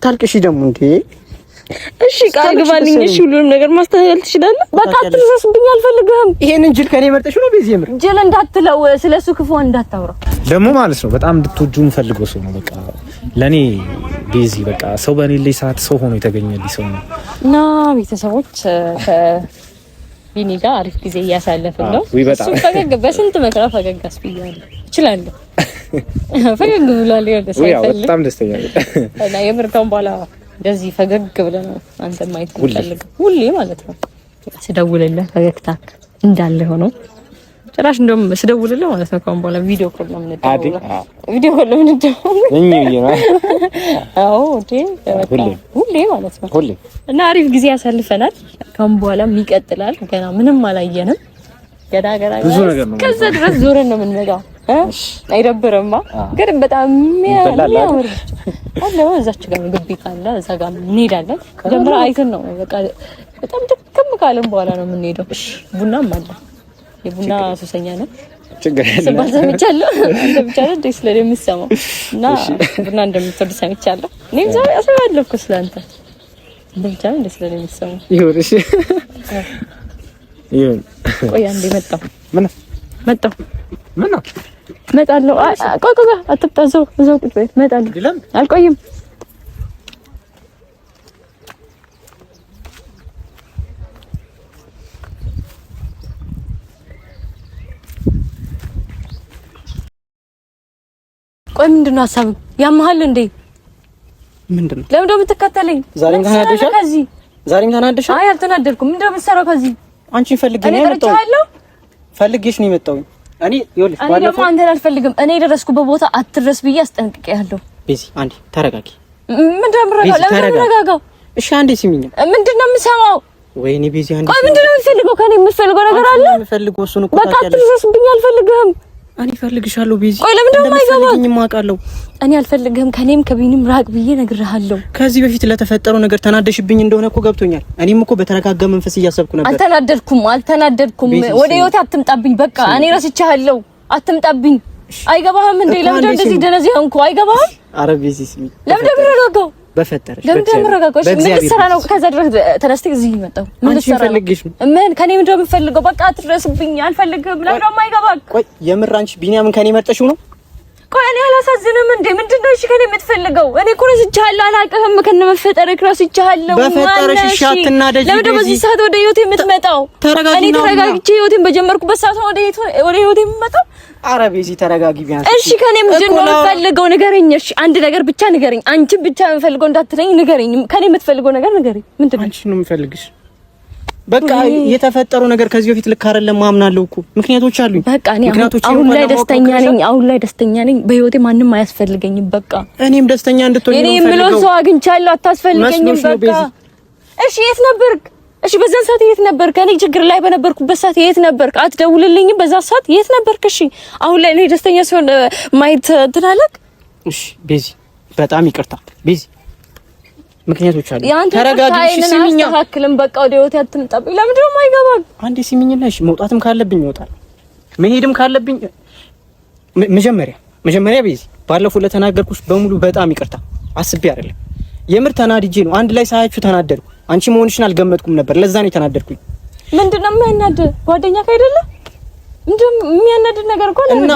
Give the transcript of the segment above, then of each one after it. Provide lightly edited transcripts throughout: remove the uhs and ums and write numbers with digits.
አታልቅሽ ደግሞ እንዴ። እሺ ቃል ግባልኝ። እሺ ሁሉንም ነገር ማስተካከል ትችላለህ። በቃ አትልሰስብኝ፣ አልፈልግም። ይሄንን ጅል ከኔ መርጠሽ ነው ቤዚ? የምር ጅል እንዳትለው፣ ስለሱ ክፉ እንዳታወራ ደግሞ ማለት ነው። በጣም እንድትወጂው የምፈልገው ሰው ነው። በቃ ለኔ ቤዚ በቃ ሰው በሌለኝ ሰዓት ሰው ሆኖ የተገኘልኝ ሰው ነው እና ቤተሰቦች ከቢኒ ጋር አሪፍ ጊዜ እያሳለፍን ነው። እሱ ፈገግ በስንት መከራ ፈገግ አስብያለሁ። እችላለሁ ፈገግ ብሏል። በጣም ደስተኛ ነኝ እና የምርካውን በኋላ እንደዚህ ፈገግ ብለህ ነው አንተ ማየት የምፈልገው ሁሌ ማለት ነው። ስደውልልህ ፈገግታ እንዳለ ሆኖ ጭራሽ እንደውም ስደውልልህ ማለት ነው ካሁን በኋላ ቪዲዮ ኮል ነው የምንደውለው። ቪዲዮ ኮል ነው የምንደውለው። አዎ ሁሌ ማለት ነው። እና አሪፍ ጊዜ ያሳልፈናል። ካሁን በኋላም ይቀጥላል። ገና ምንም አላየንም። ገና ብዙ ነገር ነው። ከዛ ድረስ ዞረን ነው የምንመጣው። አይደብርማ? ግን በጣም የሚያምር አለ። እዛች ጋር ግቢ ካለ እዛ ጋር እንሄዳለን። ጀምራ አይተን ነው በቃ በጣም ጥቅም ካለን በኋላ ነው የምንሄደው። ቡናም አለ። የቡና ሱሰኛ ነው። ችግር የለም። ሰምቻለሁ። አንተ ብቻ ነው ደስ ስለኝ የምትሰማው እና ቡና እንደምትወድ ሰምቻለሁ። እኔም ዛሬ አሰባለሁ እኮ ስለአንተ ብቻ ነው ደስ ስለኝ የምትሰማው። ይሁን እሺ፣ ይሁን። ቆይ አንዴ መጣሁ። ምን ነው እመጣለሁ። ቆይ አትብጣ። እዛው ቁጭ በይ። እመጣለሁ። አልቆይም። ቆይ ምንድነው ሀሳብህ? ያመሃል እንዴ? ምንድነው? ለምን ደም ተከተለኝ? ዛሬም ተናደሻል? አይ አልተናደድኩም። ምንድነው የምትሰራው ከዚህ? አንቺን ፈልጌሽ ነው የመጣሁኝ። እኔ ይኸውልሽ ባለፈው አንተን አልፈልግም። እኔ የደረስኩበት ቦታ አትድረስ ብዬ አስጠንቅቄያለሁ። ቤዚ አንዴ ተረጋጊ። ምንድነው የምረጋጋው? እሺ አንዴ ስሚኝ። ምንድነው የምሰማው? ወይኔ ቤዚ አንዴ ቆይ ምንድነው የምፈልገው? ከኔ የምፈልገው ነገር አለ? የምፈልገው እሱን እኮ በቃ አትድረስብኝ። አልፈልግም። እኔ እፈልግሻለሁ ቤዚ። ቆይ ለምንድነው የማይገባኝ? የማውቃለሁ እኔ አልፈልግም። ከኔም ከቢኒም ራቅ ብዬ ነግሬሃለሁ። ከዚህ በፊት ለተፈጠረው ነገር ተናደሽብኝ እንደሆነ እኮ ገብቶኛል። እኔም እኮ በተረጋጋ መንፈስ እያሰብኩ ነበር። አልተናደድኩም። ወደ ህይወቴ አትምጣብኝ። በቃ እኔ ረስቻለሁ። አትምጣብኝ። አይገባህም እንዴ? ለምን እንደዚህ ደነዚህ ሆንኩ? አይገባህም? ኧረ ቤዚ ስሚ። ለምን ደረጋጋው? በፈጠረሽ ለምን ደረጋጋው? ምን ልትሰራ ነው? ከዛ ድረስ ተነስተህ እዚህ መጣሁ። ምን ልትሰራ ነው? ምን ከኔ ምንድን ነው የምፈልገው? በቃ አትድረስብኝ። አልፈልግም። ለምን ደግሞ አይገባም? ቆይ የምር አንቺ ቢኒያምን ከኔ መርጠሽው ነው? ቆይ እኔ አላሳዝንም እንዴ? ምንድነው እሺ ከኔ የምትፈልገው? እኔ እኮ ረስቻለሁ። አላውቅህም። ከነ መፈጠርህ ረስቻለሁ። በፈጠረሽ እሺ አትናደጂ። ለምን ደግሞ በዚህ ሰዓት ወደ ህይወቴ የምትመጣው? እኔ ተረጋግቼ ህይወቴን በጀመርኩበት ሰዓት ነው ወደ ህይወቴ የምመጣው። ኧረ ቤዚ ተረጋጊ ቢያንስ። እሺ ከኔ ምንድን ነው የምትፈልገው? ንገረኝ። እሺ አንድ ነገር ብቻ ንገረኝ። አንቺ ብቻ የምፈልገው እንዳትለኝ ንገረኝ። ከኔ የምትፈልገው ነገር ንገረኝ። ምንድን ነው? አንቺ ነው የምፈልግሽ። በቃ የተፈጠረው ነገር ከዚህ በፊት ልክ አይደለም። ማምናለሁ እኮ ምክንያቶች አሉኝ። በቃ እኔ አሁን ላይ ደስተኛ ነኝ። በህይወቴ ማንም አያስፈልገኝም። በቃ እኔም ደስተኛ እንድትሆኝ ነው የምፈልገው። እኔ የምለው ሰው አግኝቻለሁ። አታስፈልገኝም። በቃ እሺ የት ነበርክ? እሺ በዛን ሰዓት የት ነበርክ? እኔ ችግር ላይ በነበርኩበት ሰዓት የት ነበርክ? አትደውልልኝም? በዛ ሰዓት የት ነበርክ? እሺ አሁን ላይ እኔ ደስተኛ ሲሆን ማየት ትላለህ? እሺ ቤዚ በጣም ይቅርታ ቤዚ፣ ምክንያቶች አሉ። ተረጋጊ። እሺ ሲሚኛ አስተካክልም። በቃ ወደ ህይወቴ አትምጣብኝ። ለምን ደግሞ አይገባም? አንዴ ሲሚኝና እሺ መውጣትም ካለብኝ እወጣለሁ፣ መሄድም ካለብኝ መጀመሪያ ቤዚ ባለፈው ለተናገርኩሽ በሙሉ በጣም ይቅርታ። አስቤ አይደለም የምር ተናድጄ ነው። አንድ ላይ ሳያችሁ ተናደድኩ። አንቺ መሆንሽን አልገመትኩም ነበር። ለዛ ነው የተናደድኩኝ። ምንድነው የሚያናድ? ጓደኛህ አይደለ? ምንድነው የሚያናድ ነገር እኮ ነው። እና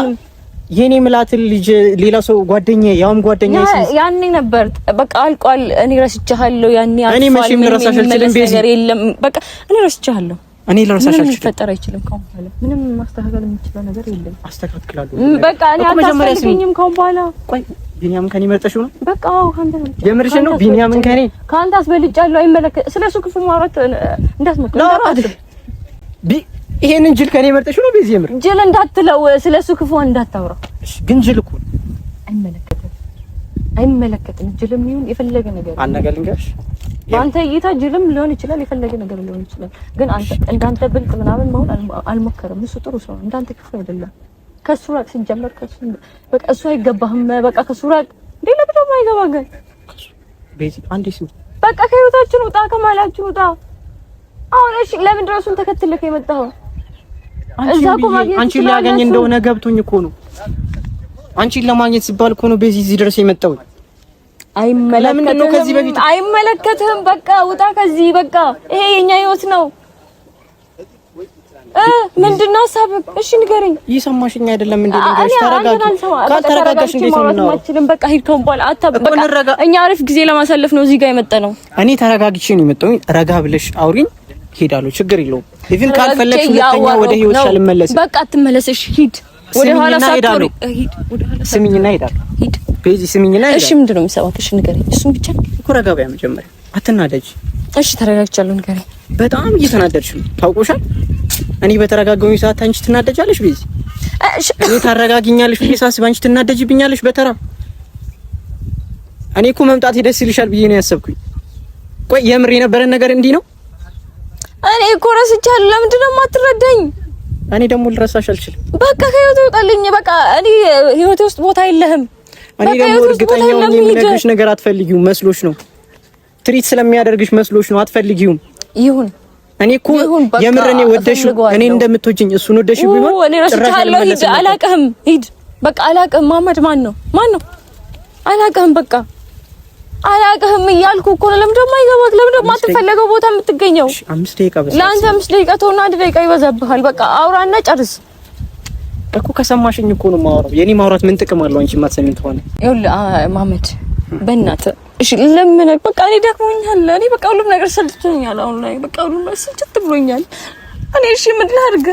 የኔ ምላት ልጅ ሌላ ሰው ጓደኛዬ፣ ያውም ጓደኛዬ ያኔ ነበር። በቃ አልቋል። እኔ ረስቻለሁ። ያኔ አልቋል። እኔ መቼም ልረሳሽ አልችልም ቤዚ። የለም በቃ እኔ ረስቻለሁ። እኔ ልረሳሽ አልችልም። ሊፈጠር አይችልም። ካሁን በኋላ ምንም ማስተካከል የምችለው ነገር የለም። አስተካክላለሁ። በቃ እኔ አታስፈልገኝም ካሁን በኋላ። ቆይ ቢኒያምን ከኔ መርጠሽው ነው? በቃ ካንተ ነው። የምርሽን ነው? ቢኒያምን ከኔ ካንተ አስበልጫለሁ። አይመለከት ስለሱ ክፉ ማውራት እንዳትሞክር። ይሄንን ጅል ከኔ መርጠሽው ነው ቤዚ? የምር ጅል እንዳትለው፣ ስለሱ ክፉ እንዳታወራ። እሺ ግን ጅል እኮ አይመለከትም። ጅልም ይሁን የፈለገ ነገር አናጋልንጋሽ አንተ እይታ ጅልም ሊሆን ይችላል፣ የፈለገ ነገር ሊሆን ይችላል። ግን አንተ እንዳንተ ብልጥ ምናምን መሆን አልሞከረም። እሱ ጥሩ ሰው ነው። እንዳንተ ክፉ አይደለም። ከሱ ራቅ ሲጀመር ከሱ በቃ እሱ አይገባህም። በቃ ከሱ ራቅ። እንዴ ለምን ደግሞ አይገባህ? ቤዚ አንዴ ሲው በቃ ከህይወታችን ውጣ፣ ከማላችሁ ውጣ። አሁን እሺ ለምን ድረሱን ተከትለህ የመጣኸው? አንቺን ሊያገኝ እንደሆነ ገብቶኝ እኮ ነው። አንቺን ለማግኘት ሲባል እኮ ነው ቤዚ እዚህ ድረስ የመጣው። አይመለከትህም። በቃ ውጣ ከዚህ በቃ ይሄ የኛ ህይወት ነው። ምንድነው ሀሳብህ? እሺ ንገረኝ። ይሰማሽኝ አይደለም እንዴ? ልንገርሽ፣ ተረጋጊ። ካልተረጋጋሽ እንዴት ነው ነው? በቃ ሂድ ከሆነ በቃ እኛ አሪፍ ጊዜ ለማሳለፍ ነው እዚህ ጋር የመጣነው። እኔ ተረጋግቼ ነው የመጣሁኝ። ረጋ ብለሽ አውሪኝ፣ ሄዳለሁ። ችግር የለውም። ኢቭን ካልፈለግሽ ሁለተኛ ወደ ህይወትሽ አልመለስም። በቃ አትመለስሽ። ሂድ ወደ ኋላ ሳትቆሪ ሂድ። ወደ ኋላ ስሚኝና ሄዳለሁ። ሂድ ቤዚ፣ ስሚኝና ሄዳለሁ። እሺ ምንድነው የሚሰማው? እሺ ንገረኝ። እሱን ብቻ እኮ ረጋ በያ መጀመሪያ። አትናደጂ። እሺ ተረጋግቻለሁ። ንገረኝ። በጣም እየተናደድሽ ነው ታውቆሻል። እኔ በተረጋጋሁኝ ሰዓት አንቺ ትናደጃለሽ። ቤዚ እኔ ታረጋጊኛለሽ ብዬ ሳስብ አንቺ ትናደጂብኛለሽ በተራ። እኔ እኮ መምጣት ደስ ይልሻል ብዬ ነው ያሰብኩኝ። ቆይ የምር የነበረን ነገር እንዲህ ነው? እኔ እኮ ረስቻለሁ። ለምንድን ነው የማትረዳኝ? እኔ ደግሞ ልረሳሽ አልችልም። በቃ ከህይወቴ ውጣልኝ። በቃ እኔ ህይወቴ ውስጥ ቦታ የለህም። እኔ ደግሞ እርግጠኛ ነኝ የምነግርሽ ነገር አትፈልጊውም መስሎሽ ነው። ትሪት ስለሚያደርግሽ መስሎሽ ነው። አትፈልጊውም። ይሁን እኔ እኮ የምር እኔ ወደሽው እኔ እንደምትወጂኝ እሱን ወደሽው ቢሆን እኔ ረስቻለሁ። ሂድ። አላውቅህም። ሂድ በቃ አላውቅህም። መሀመድ ማን ነው? አላውቅህም። በቃ አላውቅህም እያልኩ እኮ ነው። ለምን ደግሞ አይገባክ? ለምን ደግሞ አትፈለገው ቦታ የምትገኘው? 5 ደቂቃ በስ ለአንተ 5 ደቂቃ ተውና 1 ደቂቃ ይበዛብሃል። በቃ አውራና ጨርስ እኮ። ከሰማሽኝ እኮ ነው የማወራው። የኔ ማውራት ምን ጥቅም አለው አንቺ የማትሰሚኝ ከሆነ? ይኸውልህ መሀመድ በእናትህ እሺ፣ ለምን በቃ እኔ ደክሞኛል። እኔ በቃ ሁሉም ነገር ሰልችቶኛል። አሁን ላይ በቃ ሁሉም ነገር ስልችት ብሎኛል። እኔ እሺ ምን ላድርግ?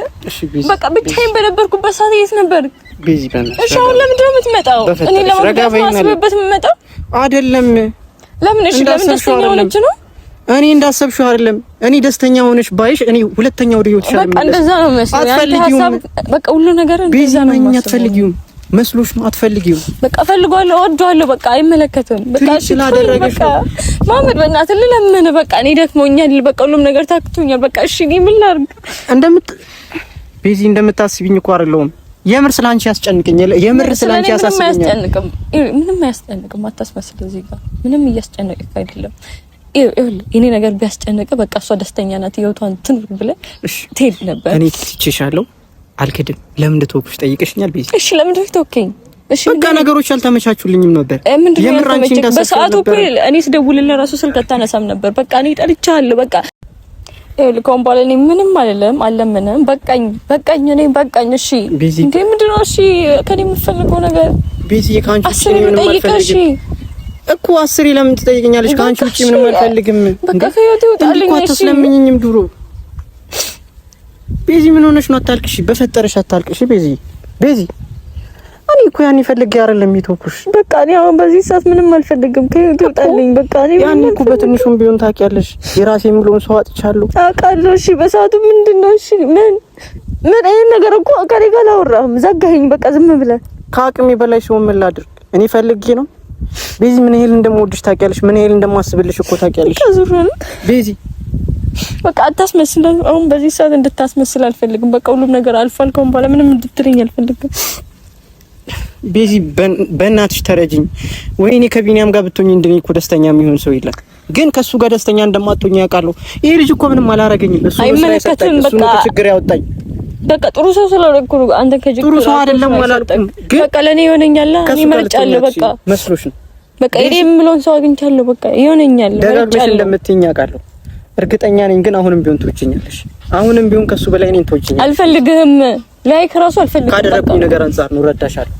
በቃ ብቻዬን በነበርኩበት ሰዓት የት ነበር? ቤዚ በእናትሽ እሺ፣ አሁን ለምንድን ነው የምትመጣው? እኔ ለማስበበት የምመጣው አይደለም። ለምን እሺ፣ ለምን ደስተኛ ሆነች ነው? እኔ እንዳሰብሽው አይደለም። እኔ ደስተኛ ሆነሽ ባይሽ እኔ ሁለተኛ ወደ ህይወት ይሻላል። በቃ እንደዛ ነው መስሎኝ። አትፈልጊውም። በቃ ሁሉ ነገር እንደዛ ነው መስሎኝ። አትፈልጊውም መስሎሽ ነው። አትፈልጊውም። በቃ ፈልጓለሁ፣ እወደዋለሁ። በቃ አይመለከትም። በቃ እሺ ስላደረገሽ ማመድ በእናትህ ልለምን። በቃ እኔ ደክሞኛል። በቃ ሁሉም ነገር ታክቶኛል። በቃ እሺ እኔ ምን ላድርግ? ቤዚ እንደምታስቢኝ እኮ አይደለሁም። የምር ስላንቺ ያስጨንቀኛል። የምር ስላንቺ ያሳስበኛል። ምንም አያስጨንቅም። አታስመስል። እዚህ ጋር ምንም እያስጨነቀኝ አይደለም። እኔ ነገር ቢያስጨንቅ በቃ እሷ ደስተኛ ናት ህይወቷን ትኑር ብለህ ትሄድ ነበር። እኔ ትቼሻለሁ፣ አልክድም። ለምን እንደተወኩሽ ጠይቀሽኛል ቤዚ። እሺ ለምን እንደተወከኝ? እሺ በቃ ነገሮች አልተመቻቹልኝም ነበር። የምር አንቺ በሰዓቱ እኮ እኔ ስደውልልህ ራሱ ስልክ አታነሳም ነበር። በቃ እኔ ጠልቻለሁ። በቃ ልኮም ባለ እኔ ምንም አይደለም፣ አልለምንም። በቃኝ። እኔ በቃኝ። እሺ እንዴ ምንድን ነው? እሺ ከኔ የምትፈልገው ነገር ቤዚ ካንቺ ምንም አልፈልግም እኮ 10 ለምን ትጠይቀኛለሽ? ካንቺ ውጪ ምንም አልፈልግም። በቃ ከህይወቴ ውጣልኝ። እሺ አትስለምኝም ድሮ ቤዚ ምን ሆነሽ ነው? አታልቅሽ፣ በፈጠረሽ አታልቅሽ ቤዚ። እኔ እኮ ያኔ ፈልጌ አይደለም የተውኩሽ። በቃ እኔ አሁን በዚህ ሰዓት ምንም አልፈልግም። ከህይወቴ ውጣልኝ። በቃ እኔ ያኔ እኮ በትንሹም ቢሆን ታውቂያለሽ የራሴ የምለውን ሰው አጥቻለሁ። አውቃለሁ። እሺ በሰዓቱ ምንድነው? እሺ ምን ይሄን ነገር እኮ ከኔ ጋር አላወራህም። ዘጋኸኝ። በቃ ዝም ብለህ ከአቅሜ በላይ ሰው ምን ላድርግ? እኔ ፈልጌ ነው ቤዚ። ምን ያህል እንደምወድሽ ታውቂያለሽ። ምን ያህል እንደማስብልሽ እኮ ታውቂያለሽ ቤዚ። በቃ አታስመስል። አሁን በዚህ ሰዓት እንድታስመስል አልፈልግም። በቃ ሁሉም ነገር አልፏል። ከአሁን በኋላ ምንም እንድትለኝ አልፈልግም ቤዚ። በእናትሽ ተረጅኝ። ወይኔ ከቢኒያም ጋር ብትሆኚ እንደኔ እኮ ደስተኛ የሚሆን ሰው የለም። ግን ከሱ ጋር ደስተኛ እንደማትሆኚ ያውቃለሁ። ይሄ ልጅ እኮ ምንም አላረገኝም። እሱ ነው ችግር ያወጣኝ። በቃ ጥሩ ሰው ስለሆንኩ አንተ ከጅክ ጥሩ ሰው አይደለም አላልኩም። ግን በቃ ለኔ ይሆነኛል። እኔ መርጫለሁ። በቃ መስሎሽ ነው። በቃ እኔ የምለውን ሰው አግኝቻለሁ። በቃ ይሆነኛል። ደጋግመሽ እንደምትይኝ አውቃለሁ። እርግጠኛ ነኝ። ግን አሁንም ቢሆን ትወጪኛለሽ። አሁንም ቢሆን ከሱ በላይ እኔን ትወጪኛለሽ። አልፈልግህም። ላይክ ራሱ አልፈልግም። ካደረኩኝ ነገር አንፃር ነው። ረዳሻለሁ።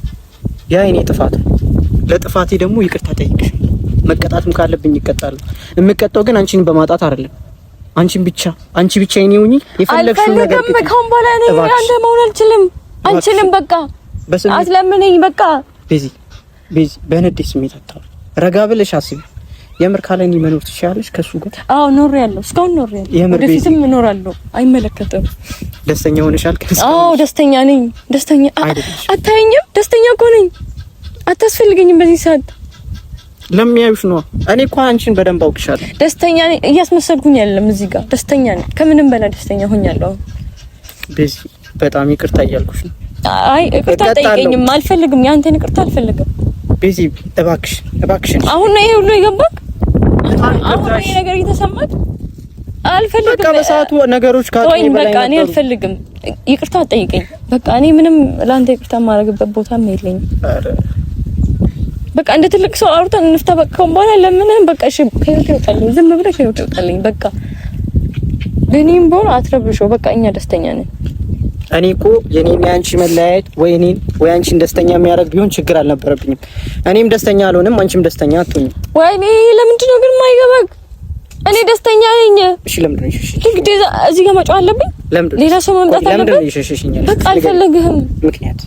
ያ እኔ ጥፋት ነው። ለጥፋቴ ደግሞ ይቅርታ ጠይቅሽ። መቀጣትም ካለብኝ ይቀጣለሁ። የምቀጣው ግን አንቺን በማጣት አይደለም። አንቺ ብቻ የኔ ሆኚ የፈለግሽው ነገር ግን ከአሁን በኋላ እኔ አንተ መሆን አልችልም። በቃ አትለምነኝ። በቃ ቤዚ በንዴት ስሜት አታውሪ። ረጋ ብለሽ አስቢ። የምር ካለኝ መኖር ትችያለሽ ከሱ ጋር? አዎ ኖሬያለሁ። እስካሁን ኖሬያለሁ። ወደፊትም እኖራለሁ። አይመለከትም። ደስተኛ ሆነሻል? አዎ ደስተኛ ነኝ። አታየኝም? ደስተኛ እኮ ነኝ። አታስፈልገኝም በዚህ ሰዓት። ለሚያዩሽ ነው። እኔ እኮ አንቺን በደንብ አውቅሻለሁ። ደስተኛ ነኝ። እያስመሰልኩኝ አይደለም። እዚህ ጋር ደስተኛ ነኝ። ከምንም በላይ ደስተኛ ሆኛለሁ። ቤዚ በጣም ይቅርታ እያልኩሽ ነው። አይ ይቅርታ ጠይቀኝም። አልፈልግም። ያንተን ይቅርታ አልፈልግም። ቤዚ እባክሽ። አሁን ነው ይሄ ሁሉ የገባክ? አሁን ይሄ ነገር እየተሰማክ? አልፈልግም። በቃ በሰዓቱ ነገሮች ካጡኝ በላይ በቃ እኔ አልፈልግም። ይቅርታ ጠይቀኝ። በቃ እኔ ምንም ላንተ ይቅርታ ማድረግበት ቦታም የለኝም። በቃ እንደ ትልቅ ሰው አውርተን እንፍታ። በቃ በኋላ ለምንህም በቃ እሺ ከህይወት ይወጣልኝ፣ ዝም ብለሽ ከህይወት ይወጣልኝ። በቃ እኔም ቦር አትረብሾ። በቃ እኛ ደስተኛ ነን። እኔ እኮ የኔና ያንቺ መለያየት ወይ እኔን ወይ አንቺን ደስተኛ የሚያደርግ ቢሆን ችግር አልነበረብኝም። እኔም ደስተኛ አልሆንም፣ አንቺም ደስተኛ አትሆኝም። ወይኔ ለምንድን ነው ግን የማይገባግ? እኔ ደስተኛ ነኝ። እሺ ለምንድን ነው እሺ ግዴታ እዚህ ጋር መጫወት አለብኝ? ሌላ ሰው መምጣት አለበት? ለምንድን ነው ይሸሽሽኛል? በቃ አልፈልግህም። ምክንያት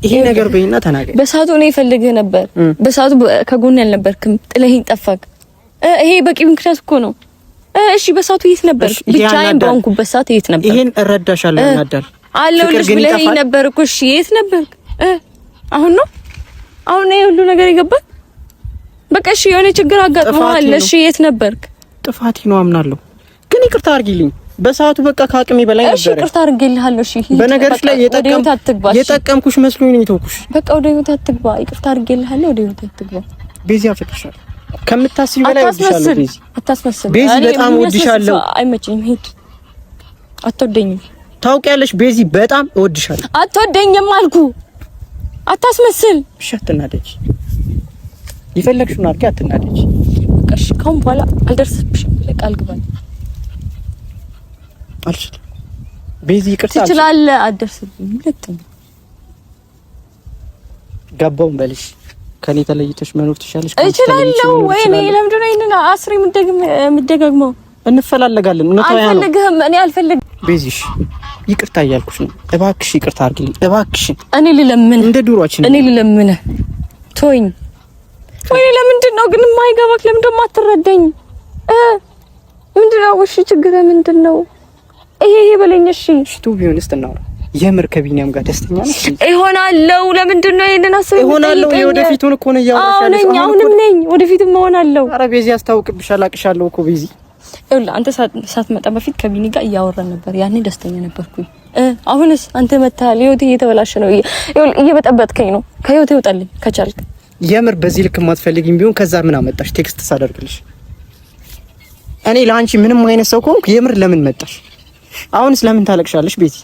ይሄ ነገር በይና ተናገር። በሰዓቱ እኔ እፈልግህ ነበር። በሰዓቱ ከጎን ያልነበርክም፣ ጥለኸኝ ጠፋክ። ይሄ በቂ ምክንያት እኮ ነው። እሺ በሰዓቱ የት ነበር? ብቻዬን ባንኩበት ሰዓት የት ነበር? ይሄን እረዳሻለሁ። ያናዳል አለሁልሽ ብለኸኝ ነበር እኮ። እሺ የት ነበርክ? አሁን ነው ይሄ ሁሉ ነገር የገባኝ? በቃ እሺ የሆነ ችግር አጋጥሞሃል። እሺ የት ነበርክ? ጥፋቴ ነው አምናለሁ፣ ግን ይቅርታ አድርጊልኝ። በሰዓቱ በቃ ከአቅሜ በላይ ነበር። እሺ ይቅርታ አድርጌልሃለሁ። እሺ በነገርሽ ላይ የጠቀምኩሽ መስሎኝ ነው የተውኩሽ። በቃ ወደ ህይወት አትግባ። ይቅርታ አድርጌልሃለሁ። ወደ ህይወት አትግባ። ቤዚ አፈቅርሻለሁ። ከምታስቢ በላይ ወድሻለሁ። ቤዚ አታስመስል። ቤዚ በጣም ወድሻለሁ። አይመችኝም። ሂድ። አትወደኝም። ታውቂያለሽ ቤዚ፣ በጣም እወድሻለሁ። አትወደኝም አልኩ። አታስመስል። እሺ አትናደጂ። ይፈለግሽውን አድርጊ። አትናደጂ። በቃ እሺ ካሁን በኋላ አልደርስብሽም። ቃል ግባኝ። አልችልም ቤዚ፣ ይቅርታ። ትችላለህ። አትደርስብኝ። ሁለቱም ገባውን በልሽ። ከኔ ተለይተሽ መኖር ትሻለሽ። እችላለሁ። ወይኔ ለምንድን ነው ይሄንን አስሬ የምትደጋግመው? እንፈላለጋለን። እውነታው ያ ነው። አልፈልግህም። እኔ አልፈልግም። ቤዚሽ ይቅርታ እያልኩሽ ነው። እባክሽ ይቅርታ አድርጊልኝ እባክሽ። እኔ ልለምን እንደ ዱሯችን እኔ ልለምን ቶኝ። ወይኔ ለምንድን ነው ግን የማይገባክ? ለምንድን ነው የማትረዳኝ? ምንድን ነው እሺ ችግርህ ምንድን ነው? ይሄ በለኝ። እሺ ሽቱ ቢሆንስ እናውራ። የምር ከቢኒያም ጋር ደስተኛ ነሽ? ይሆናለው። ለምንድን ነው ይሄንን አስበው? ይሆናለው። የወደፊቱን እኮ ነው ያወራሽ። አሁንም ነኝ፣ ወደፊትም እሆናለሁ። ኧረ ቤዚ አስታውቅብሻል፣ አቅሻለሁ እኮ ቤዚ። ይኸውልህ አንተ ሳትመጣ በፊት ከቢኒ ጋር እያወራን ነበር። ያኔ ደስተኛ ነበርኩኝ። አሁንስ አንተ መታል። ህይወቴ እየተበላሸ ነው። ይኸውልህ እየበጠበጥከኝ ነው። ከህይወቴ ውጣልኝ ከቻልክ። የምር በዚህ ልክ የማትፈልጊኝ ቢሆን ከዛ ምን አመጣሽ? ቴክስት ሳደርግልሽ እኔ ለአንቺ ምንም አይነት ሰው ከሆንኩ የምር ለምን መጣሽ? አሁንስ ለምን ታለቅሻለሽ ቤዚ?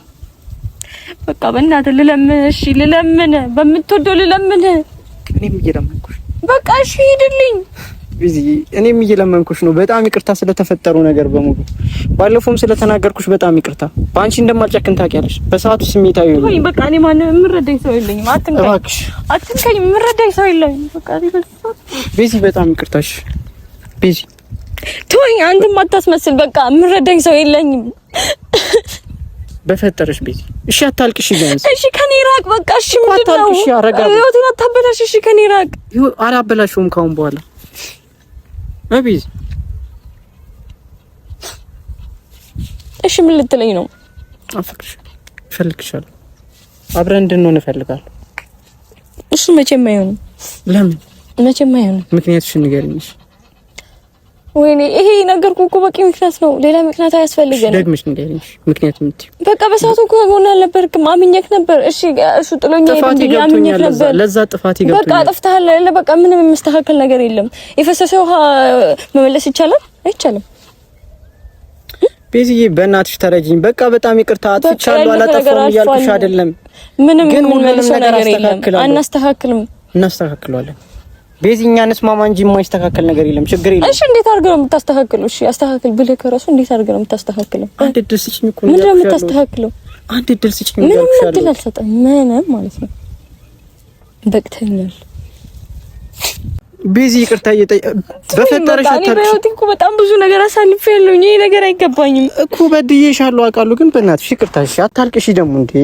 በቃ በእናትህ ልለምን። እሺ ልለምን፣ በምትወደው ልለምን። እኔም እየለመንኩሽ በቃ እሺ ሂድልኝ ቤዚ። እኔም እየለመንኩሽ ነው። በጣም ይቅርታ ስለተፈጠሩ ነገር በሙሉ። ባለፈውም ስለተናገርኩሽ በጣም ይቅርታ። በአንቺ እንደማልጨክን ታውቂያለሽ። በሰዓቱ ስሜታዊ ነው። ወይ በቃ እኔ ማንም የምረዳኝ ሰው የለኝም። አትንካኝ እባክሽ፣ አትንካኝ። የምረዳኝ ሰው የለኝም። በቃ ቤዚ በጣም ይቅርታሽ ቤዚ። ተወኝ፣ አንተም አታስመስል። በቃ የምረዳኝ ሰው የለኝም። በፈጠረሽ ቤዚ እሺ አታልቅሽ። ቢያንስ እሺ ከኔ ራቅ። በቃ እሺ ምንድን ነው? ህይወቴን አታበላሽ። እሺ ከኔ ራቅ። አላበላሽውም ካሁን በኋላ ቤዚ። እሺ ምን ልትለኝ ነው? አፈቅርሻለሁ፣ እፈልግሻለሁ፣ አብረን እንድንሆን እፈልጋለሁ። እሺ መቼም አይሆንም። ለምን መቼም አይሆንም? ምክንያቱሽን ንገሪኝ። ወይኔ ይሄ ነገርኩ እኮ በቂ ምክንያት ነው። ሌላ ምክንያት አያስፈልገንም። ደግመሽ ንገሪኝ ምክንያቱም እንትን በቃ በሰዓቱ እኮ ሆነ አልነበርክም። አምኜክ ነበር። እሺ እሱ ጥሎኝ አይደለም ያምኜክ ነበር። ለዛ ጥፋት ይገብቶኛል። በቃ አጥፍተሃል አይደል? በቃ ምንም የሚስተካከል ነገር የለም። የፈሰሰ ውሃ መመለስ ይቻላል? አይቻልም። ቤዚዬ በእናትሽ ተረጂኝ። በቃ በጣም ይቅርታ አጥፍቻለሁ፣ አላጠፋሁም እያልኩሽ አይደለም። ምንም የምንመልሰው ነገር የለም። አናስተካክልም። እናስተካክለዋለን ቤዚ። እኛ እንስማማ እንጂ የማይስተካከል ነገር የለም። ችግር የለም። እሺ እንዴት አድርገህ ነው የምታስተካክለው? እሺ አስተካክል ብለህ ከራሱ እንዴት አድርገህ ነው የምታስተካክለው? አንድ እድል ስጪኝ እኮ ነው። ምንድን ነው የምታስተካክለው? አንድ እድል ስጪኝ ነው ያልኩሽ። ምንም እድል አልሰጠም። ምንም ማለት ነው። በቅተኛል ቤዚ። ይቅርታ በፈጠረሽ አታልቅሽ እኮ። በጣም ብዙ ነገር አሳልፌያለሁ። ይሄ ነገር አይገባኝም እኮ። በድዬሻለሁ አውቃለሁ፣ ግን በእናትሽ ይቅርታ። እሺ አታልቅሽ ደግሞ እንዴ።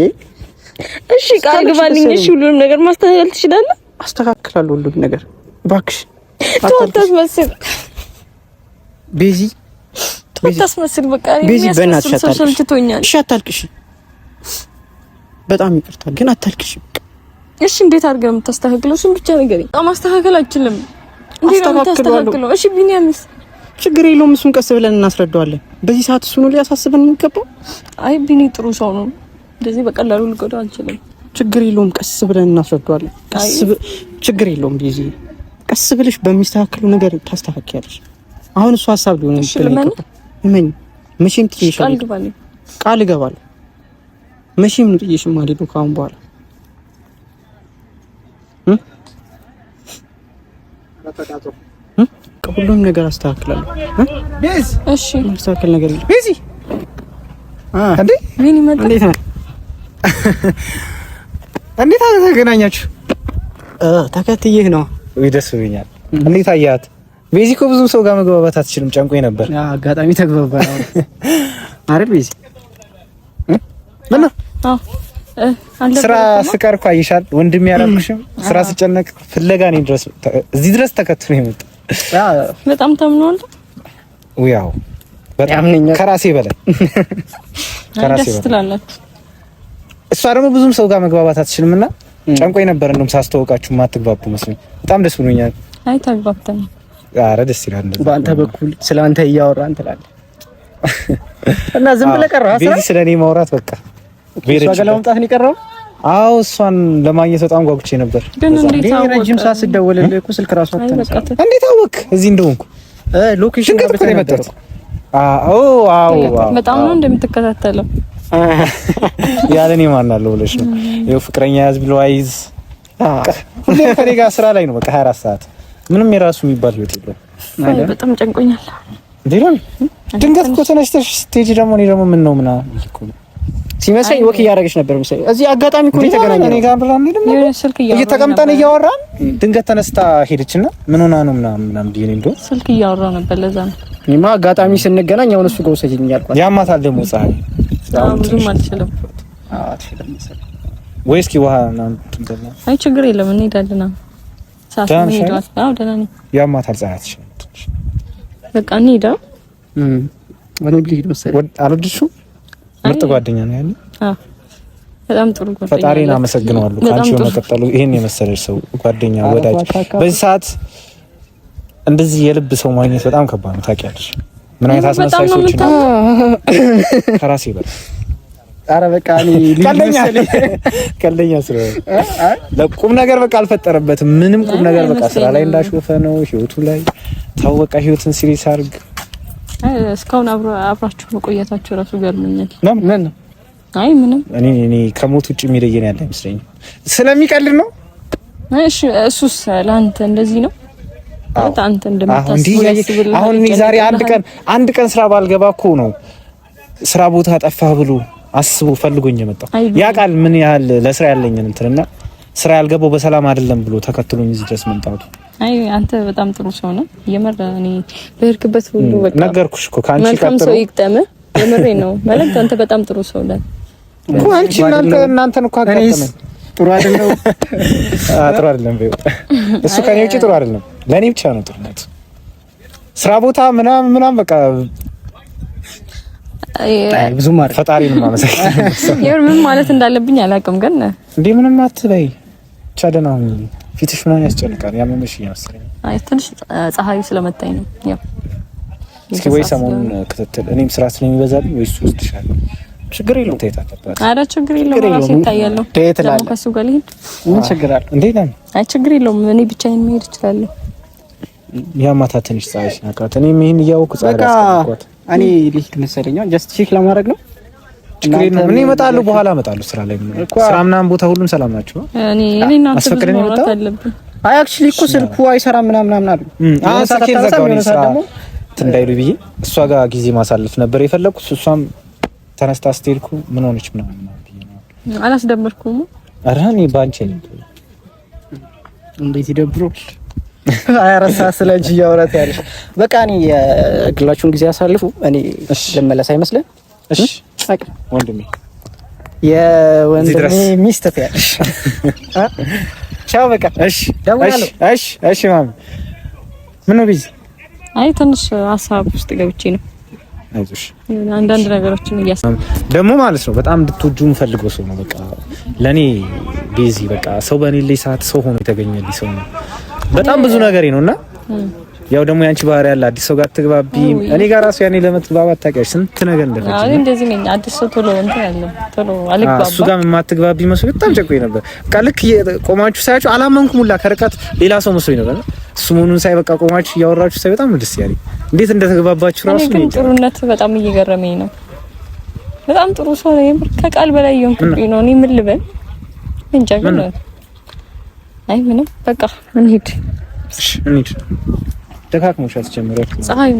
እሺ ቃል ግባልኝ። እሺ ሁሉንም ነገር ማስተካከል ትችላለህ? አስተካክላለሁ ሁሉንም ነገር እባክሽ። አታስመስል ቤዚ፣ አታስመስል። በቃ ቤዚ በእናትሽ አታልቅሽ። እሺ አታልቅሽ። በጣም ይቅርታ ግን አታልቅሽ። እሺ እንዴት አድርገህ ነው የምታስተካክለው? እሱን ብቻ ንገረኝ። ማስተካከል አልችልም። እንዴት ነው የምታስተካክለው? እሺ ቢኒያምስ? ችግር የለውም። እሱን ቀስ ብለን እናስረዳዋለን። በዚህ ሰዓት እሱ ነው ሊያሳስበን የሚገባው። አይ ቢኒ ጥሩ ሰው ነው። እንደዚህ በቀላሉ ልጎዳው አልችልም። ችግር የለውም። ቀስ ብለን እናስረዳዋለን። ችግር የለውም ቤዚ። ቀስ ብለሽ በሚስተካከሉ ነገር ታስተካክያለሽ። አሁን እሱ ሀሳብ ሊሆን ይችላል። ምን መቼም ትይሻለሽ። ቃል እገባለሁ። መቼም ነው ጥዬሽ የማልሄደው ካሁን በኋላ። ሁሉም ነገር አስተካክላለሁ። እሺ ማስተካከል ነገር የለም። ቤዚ እንዴ ምን ይመጣ? እንዴት ነህ? እንዴት ተገናኛችሁ? ተከትዬህ ነው። ወይ ደስ ብሎኛል። እንዴት አያት? ቤዚ እኮ ብዙ ሰው ጋር መግባባት አትችልም፣ ጨንቆኝ ነበር። አጋጣሚ ተግባባን አይደል ቤዚ? ምን ስራ ስቀር እኮ አይሻል ወንድም ያላልኩሽም ስራ ስጨነቅ ፍለጋ ነኝ ድረስ እዚህ ድረስ ተከትሎ የመጣ በጣም ታምነዋል። ያው በጣም ከራሴ በላይ እሷ ደግሞ ብዙም ሰው ጋር መግባባት አትችልምና ጨንቆኝ ነበር። እንደውም ሳስተዋውቃችሁ ማትግባቡ መስሎኝ በጣም ደስ ብሎኛል። አይ ተግባብተን። ኧረ ደስ ይላል። እንደዛ በአንተ በኩል ስለአንተ እያወራን ትላለህ እና ዝም ብለህ ቀረህ። ቤዚ ስለኔ ማውራት በቃ ቤት ጋር ለመምጣት ነው የቀረው። አዎ እሷን ለማግኘት በጣም ጓጉቼ ነበር። ግን እንዴት አወቅ? ረጅም ሰዓት ስደውልልህ እኮ ስልክ ራሱ አትነሳ። እንዴት አወቅ እዚህ እንደሆንኩ? ሎኬሽን ጋር በተመጣጣ አዎ በጣም ነው እንደምትከታተለው። ያለኔ ማን አለው ብለሽ ነው? ይኸው ፍቅረኛ ያዝ ብሎ አይዝ ሁሌም ከኔ ጋር ስራ ላይ ነው። በቃ 24 ሰዓት ምንም የራሱ የሚባል ህይወት የለውም። በጣም ጨንቆኛል። ዲሮን ድንገት እኮ ተነስተሽ ስትሄጂ ደግሞ እኔ ደግሞ ምን ነው ምናምን ሲመስለኝ ወክ እያደረገች ነበር መሰለኝ። እዚህ አጋጣሚ እኮ የተገናኘነው እኔ ጋር ብራን እየተቀምጠን እያወራን ድንገት ተነስታ ሄደችና ምን ሆና ነው ምናምን ዲኔ እንደው ስልክ እያወራ ነበር። ለዛ ነው እኔማ አጋጣሚ ስንገናኝ አሁን እሱ ጋር ወሰጂኝ ያልኳት። ያማታል ደግሞ ፀሐይ ብዙም አልችልም። አትችልም መሰለኝ ወይ እስኪ ውሃ ምናምን ትንተና። አይ ችግር የለም እንሄዳለን። ሰዓት ነው ሄዷል። አዎ ደህና ነኝ። ያማታል ፀሐይ አትችልም። በቃ እንሂዳ። ወደ ልሂድ መሰለኝ። አልወድሽው ምርጥ ጓደኛ ነው ያለው። አዎ በጣም ጥሩ ጓደኛ። ፈጣሪን አመሰግነዋለሁ ካንቺ በመቀጠሉ ይሄን የመሰለሽ ሰው ጓደኛ፣ ወዳጅ። በዚህ ሰዓት እንደዚህ የልብ ሰው ማግኘት በጣም ከባድ ነው። ታውቂያለሽ ምን አይነት አስመሳይ ሰዎች ነው ከራሴ በላይ። ኧረ በቃ እኔ ቀልደኛ ስለሆነ ለቁም ነገር በቃ አልፈጠረበትም። ምንም ቁም ነገር በቃ ስራ ላይ እንዳሾፈ ነው ህይወቱ ላይ ታወቀ። ህይወትን ሲሪየስ አድርግ። እስካሁን አብራችሁ መቆየታችሁ ራሱ ገርሞኛል። ምን አይ ምንም እኔ ከሞት ውጭ የሚለየን ያለ አይመስለኝም። ስለሚቀልድ ነው። እሺ እሱስ ለአንተ እንደዚህ ነው። አንተ እንደምታስበው ያስብልህ። አሁን እኔ ዛሬ አንድ ቀን ስራ ባልገባ እኮ ነው ስራ ቦታ ጠፋህ ብሎ አስቦ ፈልጎኝ የመጣው። ያ ቃል ምን ያህል ለስራ ያለኝን እንትንና ስራ ያልገባው በሰላም አይደለም ብሎ ተከትሎኝ እዚህ ድረስ መምጣቱ። አይ አንተ በጣም ጥሩ ሰው ነህ። የምር እኔ በርክበት ሁሉ በቃ ነገርኩሽ እኮ ካንቺ መልካም ሰው ይቅጠም። የምሬ ነው ማለት አንተ በጣም ጥሩ ሰው ነህ እኮ አንቺ እናንተን እኮ አጋጠመኝ። ጥሩ አይደለም ጥሩ አይደለም በይው። እሱ ከኔ ውጪ ጥሩ አይደለም። ለኔ ብቻ ነው ጥሩነት። ስራ ቦታ ምናምን በቃ አይ ብዙ ማለት ፈጣሪን ማመሰግ ምን ማለት እንዳለብኝ አላውቅም። ግን እንዴ ምንም አትበይ ብቻ ደህና ሁኚ። ፊትሽ ምናምን ያስጨንቃል። ያመመሽ ይመስለኝ። አይ ትንሽ ፀሐዩ ስለመታኝ ነው። ያው እስኪ ወይ ሰሞኑን ክትትል እኔም ስራ ስለሚበዛልኝ ወይስ ወስድሻል? ችግር የለውም ታይታለበት። አረ ችግር የለውም ራሴ ይታያለሁ። ደግሞ ከሱ ጋር ልሂድ። ምን ችግር አለ እንዴ? አይ ችግር የለውም እኔ ብቻዬን መሄድ እችላለሁ። ያማታ ትንሽ ፀሐይ ናቃት። እኔም ይሄን እያወኩ ፀሐይ አስቀምጥኳት እኔ ልሂድ መሰለኝ። ጀስት ቼክ ለማድረግ ነው። ችግር የለም እኔ እመጣለሁ። በኋላ እመጣለሁ። ስራ ላይ ስራ ምናምን ቦታ ሁሉም ሰላም ናቸው። እኔና አስፈቅደኝ መጣ አለብኝ። አይ አክቹሊ እኮ ስልኩ አይሰራም ምናምን አሉ። ሰዓት ዘጋው ስራ እንዳይሉ ብዬ እሷ ጋር ጊዜ ማሳለፍ ነበር የፈለኩት። እሷም ተነስታ ስትሄድኩ ምን ሆነች ምናምን ብዬ ነው። አላስደበርኩም። ኧረ እኔ ባንቺ ነው እንዴት ይደብሩ 24 ሰዓት ስለጂ ያወራት ያለሽ። በቃ እኔ የግላችሁን ጊዜ ያሳልፉ። እኔ ልመለስ አይመስልም። እሺ በቃ ወንድሜ የወንድሜ ሚስት ያለሽ ቻው በቃ እሺ ደውላለሁ። እሺ ማሚ ምን ነው ቢዚ? አይ ትንሽ ሀሳብ ውስጥ ገብቼ ነው። አይዞሽ አንዳንድ ነገሮችን እያሰብኩ ደግሞ ማለት ነው። በጣም እንድትወጁ የምፈልገው ሰው ነው። በቃ ለኔ ቤዚ በቃ ሰው በኔ ላይ ሰዓት ሰው ሆኖ የተገኘልኝ ሰው ነው። በጣም ብዙ ነገር ነውና ያው ደግሞ ያንቺ ባህሪ ያለ አዲስ ሰው ጋር ትግባቢ። እኔ ጋር ራሱ ያኔ ለመትግባባት ታውቂያለሽ ስንት ነገር እንደፈጀ። አይ እንደዚህ ነኝ። አዲስ ሰው ቶሎ እንትን ያለው ቶሎ አልግባባ። እሱ ጋር የማትግባቢ መስሎኝ በጣም ጨቆኝ ነበር። በቃ ልክ ቆማችሁ ሳያችሁ አላመንኩም ሁላ ከርቀት ሌላ ሰው መስሎኝ ነበር። እሱ መሆኑን ሳይ በቃ ቆማችሁ እያወራችሁ ሳይ በጣም ደስ ያለኝ። እንዴት እንደተግባባችሁ ራሱ ነው። ጥሩነት በጣም እየገረመኝ ነው። በጣም ጥሩ ሰው ነው። ከቃል በላይ የሆንኩኝ ነው። እኔ ምን ልበል እንጃ። ግን አይ ምንም በቃ እንሂድ። እንሂድ። ደካክሞሻል ጀምሮ ፀሐይ